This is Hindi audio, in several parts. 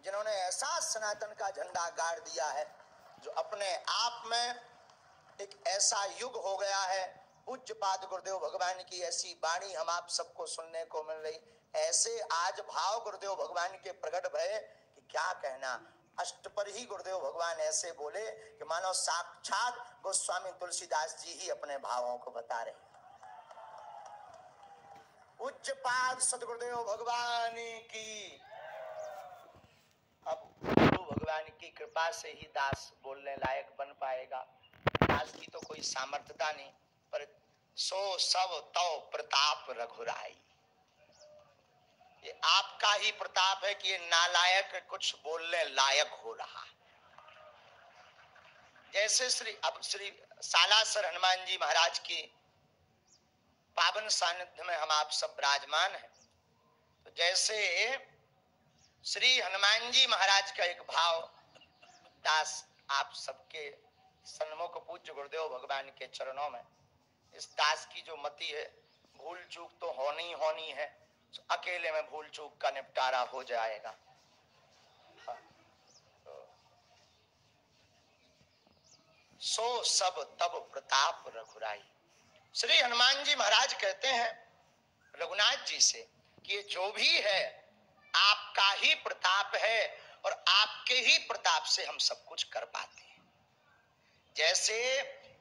जिन्होंने ऐसा सनातन का झंडा गाड़ दिया है जो अपने आप में एक ऐसा युग हो गया है। पूज्यपाद गुरुदेव भगवान की ऐसी वाणी हम आप सबको सुनने को मिल रही, ऐसे आज भाव गुरुदेव भगवान के प्रकट भये कि क्या कहना। अष्टपर ही गुरुदेव भगवान ऐसे बोले कि मानो साक्षात गोस्वामी तुलसीदास जी ही अपने भावों को बता रहे। पूज्यपाद सदगुरुदेव भगवान की। अब गुरु भगवान की कृपा से ही दास बोलने लायक बन पाएगा। दास की तो कोई सामर्थ्यता नहीं, पर सो सब तो प्रताप रघुराई, ये आपका ही प्रताप है कि ये नालायक कुछ बोलने लायक हो रहा है। जैसे श्री सालासर हनुमान जी महाराज की पावन सानिध्य में हम आप सब विराजमान हैं, तो जैसे श्री हनुमान जी महाराज का एक भाव दास आप सबके सन्मुख पूज्य गुरुदेव भगवान के चरणों में, इस दास की जो मति है, भूल चूक तो होनी है, तो अकेले में भूल चूक का निपटारा हो जाएगा। सो सब तब प्रताप रघुराई। श्री हनुमान जी महाराज कहते हैं रघुनाथ जी से कि ये जो भी है आपका ही प्रताप है और आपके ही प्रताप से हम सब कुछ कर पाते हैं। जैसे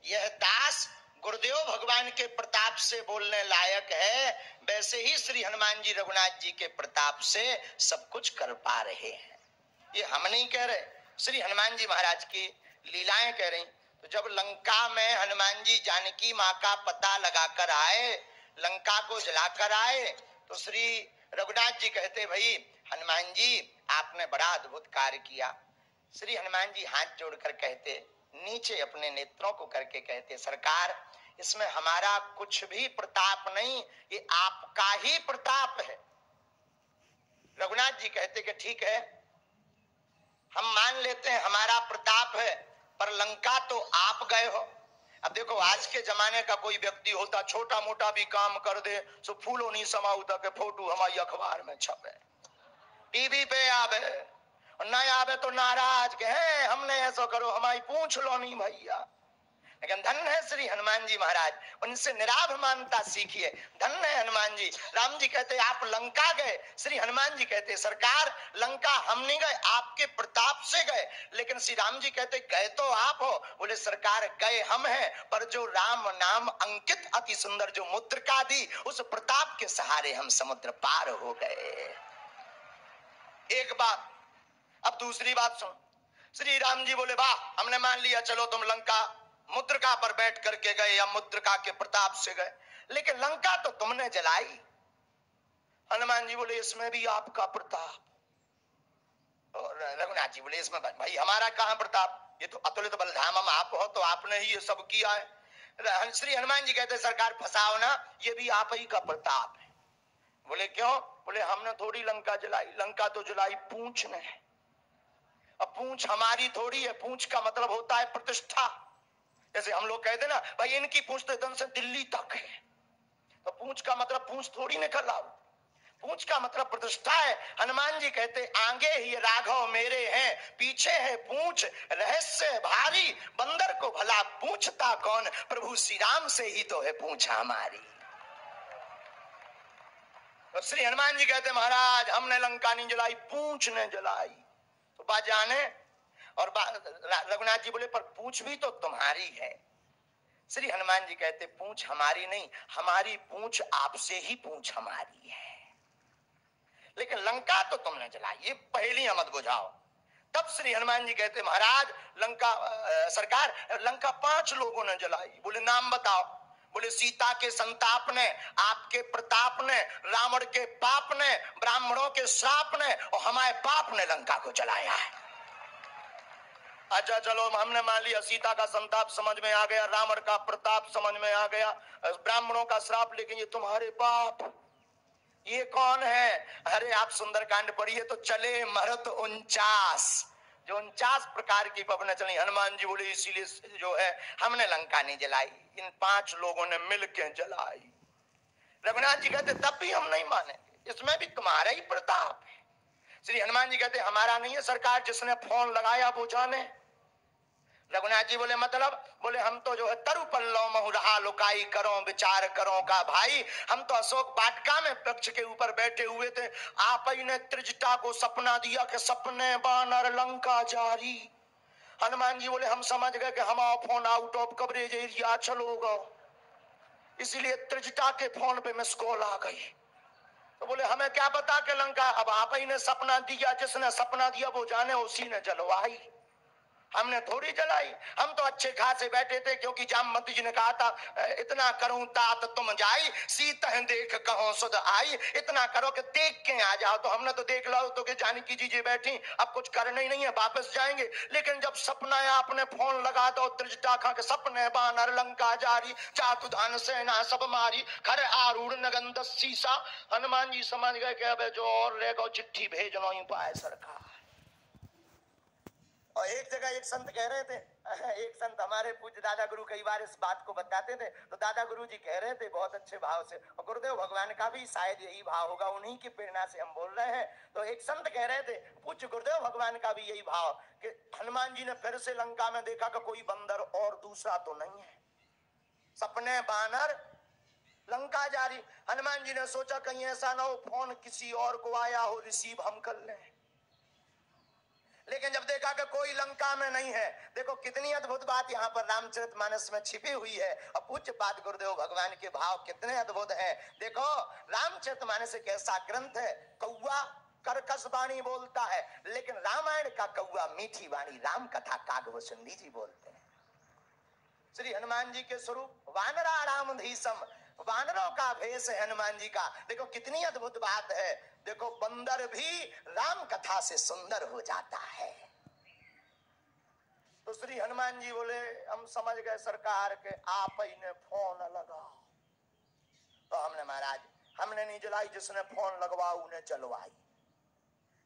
यह दास गुरुदेव भगवान के प्रताप से बोलने लायक है, वैसे ही श्री हनुमान जी रघुनाथ जी के प्रताप से सब कुछ कर पा रहे हैं। ये हम नहीं कह रहे, श्री हनुमान जी महाराज की लीलाएं कह रही। तो जब लंका में हनुमान जी जानकी माँ का पता लगाकर आए, लंका को जलाकर आए, तो श्री रघुनाथ जी कहते भाई हनुमान जी आपने बड़ा अद्भुत कार्य किया। श्री हनुमान जी हाथ जोड़कर कहते, नीचे अपने नेत्रों को करके कहते, सरकार इसमें हमारा कुछ भी प्रताप नहीं, ये आपका ही प्रताप है। रघुनाथ जी कहते कि ठीक है, हम मान लेते हैं हमारा प्रताप है, पर लंका तो आप गए हो। अब देखो आज के जमाने का कोई व्यक्ति होता, छोटा मोटा भी काम कर दे, सो फूलों नहीं समाउता के फोटो हमारी अखबार में छपे, टीवी पे आवे, और न आवे तो नाराज के हैं हमने ऐसा करो, हमारी पूछ लो नहीं भैया। लेकिन धन्य है श्री हनुमान जी महाराज, उनसे निराभ मानता सीखिए। धन्य है हनुमान जी। राम जी कहते आप लंका गए, श्री हनुमान जी कहते सरकार लंका हम नहीं गए, आपके प्रताप से गए। लेकिन श्री राम जी कहते गए तो आप हो, बोले सरकार गए हम हैं, पर जो राम नाम अंकित अति सुंदर जो मुद्रिका दी, उस प्रताप के सहारे हम समुद्र पार हो गए। एक बात। अब दूसरी बात सुन। श्री राम जी बोले वाह, हमने मान लिया, चलो तुम लंका मुद्रिका पर बैठ करके गए या मुद्रिका के प्रताप से गए, लेकिन लंका तो तुमने जलाई। हनुमान जी बोले इसमें भी आपका प्रताप। और रघुनाथ जी बोले इसमें भाई हमारा कहां प्रताप, ये तो अतुलित बलधामम आप हो, तो आपने ही ये सब किया है। श्री हनुमान जी कहते सरकार फंसाओ ना, ये भी आप ही का प्रताप है। बोले क्यों? बोले हमने थोड़ी लंका जलाई, लंका तो जलाई पूंछ ने। अब पूंछ हमारी थोड़ी है, पूंछ का मतलब होता है प्रतिष्ठा। जैसे हम लोग कहते ना भाई इनकी पूंछ तो एकदम से दिल्ली तक है, तो पूंछ का मतलब पूंछ थोड़ी निकल आओ, पूंछ का मतलब प्रतिष्ठा है। हनुमान जी कहते आगे ही राघव मेरे हैं, पीछे है पूंछ, रहस्य भारी, बंदर को भला पूछता कौन, प्रभु श्री राम से ही तो है पूंछ हमारी। तो श्री हनुमान जी कहते महाराज हमने लंका नहीं जलाई, पूंछ ने जलाई। तो बात जाने, और रघुनाथ जी बोले पर पूंछ भी तो तुम्हारी है। श्री हनुमान जी कहते पूंछ हमारी नहीं, हमारी पूंछ आपसे ही पूंछ हमारी है, लेकिन लंका तो तुमने जलाई, ये पहेली मत बुझाओ। तब श्री हनुमान जी कहते महाराज लंका सरकार लंका 5 लोगों ने जलाई। बोले नाम बताओ। बोले सीता के संताप ने, आपके प्रताप ने, रावण के पाप ने, ब्राह्मणों के श्राप ने और हमारे पाप ने लंका को जलाया है। अच्छा चलो हमने मान लिया, सीता का संताप समझ में आ गया, रावण का प्रताप समझ में आ गया, ब्राह्मणों का श्राप, लेकिन ये तुम्हारे पाप, ये कौन है? अरे आप सुंदरकांड पढ़िए तो चले मरत 49, जो 49 प्रकार की पवने चली। हनुमान जी बोले इसीलिए जो है हमने लंका नहीं जलाई, इन 5 लोगों ने मिलकर जलाई। रघुनाथ जी कहते तब भी हम नहीं मानेंगे, इसमें भी तुम्हारा ही प्रताप है। श्री हनुमान जी कहते हमारा नहीं है सरकार, जिसने फोन लगाया वो जाने। रघुनाथ जी बोले मतलब? बोले हम तो जो है तरु पल्लव महु रहा लुकाई करो विचार करो का भाई, हम तो अशोक वाटिका में वृक्ष के ऊपर बैठे हुए थे, आप ही ने त्रिजटा को सपना दिया कि सपने बानर लंका जारी। हनुमान जी बोले हम समझ गए कि हमारा phone out of coverage area चलोगा, इसीलिए त्रिजटा के फोन पे मिस कॉल आ गई। तो बोले हमें क्या पता कि लंका, अब आप ही ने सपना दिया, जिसने सपना दिया वो जाने, उसी ने जलवाई, हमने थोड़ी जलाई। हम तो अच्छे खासे बैठे थे, क्योंकि जामवंती जी ने कहा था इतना करूं तात तुम जाई, सीत देख कहो सुध आई। इतना करो कि देख के आ जाओ। तो हमने तो देख लो तो कि जानकी जी बैठी, अब कुछ करना ही नहीं है, वापस जाएंगे। लेकिन जब सपना है आपने फोन लगा दो त्रिजटा खा के सपने बानर लंका जारी, चातुधान सेना सब मारी, घर आरूढ़ नगंद सीसा। हनुमान जी समझ गए कि अब जो और रहेगा चिट्ठी भेजना ही पाए सरकार। और एक जगह एक संत कह रहे थे, एक संत हमारे पूज्य दादा गुरु कई बार इस बात को बताते थे, तो दादा गुरु जी कह रहे थे बहुत अच्छे भाव से, और गुरुदेव भगवान का भी शायद यही भाव होगा, उन्हीं की प्रेरणा से हम बोल रहे हैं। तो एक संत कह रहे थे पूज्य गुरुदेव भगवान का भी यही भाव कि हनुमान जी ने फिर से लंका में देखा कि कोई बंदर और दूसरा तो नहीं है, सपने बानर लंका जारी। हनुमान जी ने सोचा कहीं ऐसा ना हो फोन किसी और को आया हो, रिसीव हम कर लें। लेकिन जब देखा कि कोई लंका में नहीं है, देखो कितनी अद्भुत बात यहाँ पर रामचरितमानस में छिपी हुई है, और पूज्य पाद गुरुदेव भगवान के भाव कितने अद्भुत हैं। देखो रामचरितमानस एक ऐसा ग्रंथ है, कौआ कर्कश वाणी बोलता है, लेकिन रामायण का कौआ मीठी वाणी राम कथा कागभूषणी जी बोलते हैं। श्री हनुमान जी के स्वरूप वानरा रामधीसम, वानरों का भेष है हनुमान जी का। देखो कितनी अद्भुत बात है, देखो बंदर भी राम कथा से सुंदर हो जाता है। तो श्री हनुमान जी बोले हम समझ गए सरकार के आप ही ने फोन लगाओ। तो हमने महाराज हमने नहीं जलाई, जिसने फोन लगवाया उन्हें चलवाई।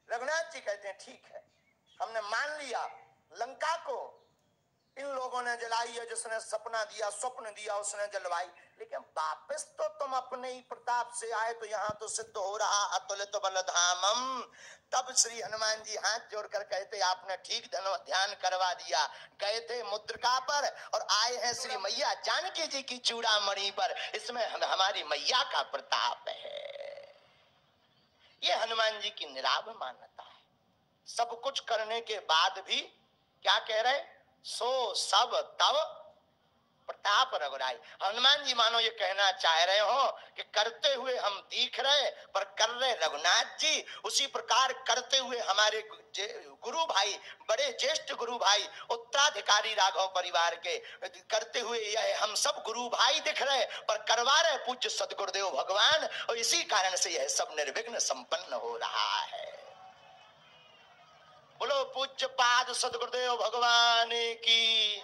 रघुनाथ जी कहते हैं ठीक है, हमने मान लिया लंका को इन लोगों ने जलाई है, जिसने सपना दिया स्वप्न दिया उसने जलवाई, लेकिन वापस तो तुम अपने ही प्रताप से आए, तो यहाँ तो सिद्ध हो रहा अतुलित बलधामम। तब श्री हनुमान जी हाथ जोड़कर कहते आपने ठीक ध्यान करवा दिया। गए थे मुद्रिका पर और आए हैं श्री मैया जानकी जी की चूड़ामणि पर, इसमें हमारी मैया का प्रताप है। ये हनुमान जी की निराभ मान्यता है। सब कुछ करने के बाद भी क्या कह रहे, सो सब तब प्रताप रघुराई। हनुमान जी मानो ये कहना चाह रहे हो कि करते हुए हम दिख रहे पर कर रहे रघुनाथ जी, उसी प्रकार करते हुए हमारे गुरु भाई, बड़े ज्येष्ठ गुरु भाई, उत्तराधिकारी राघव परिवार के करते हुए यह हम सब गुरु भाई दिख रहे पर करवा रहे पूज्य सदगुरुदेव भगवान, और इसी कारण से यह सब निर्विघ्न संपन्न हो रहा है। बोलो पूज्य पाद सदगुरुदेव भगवान की।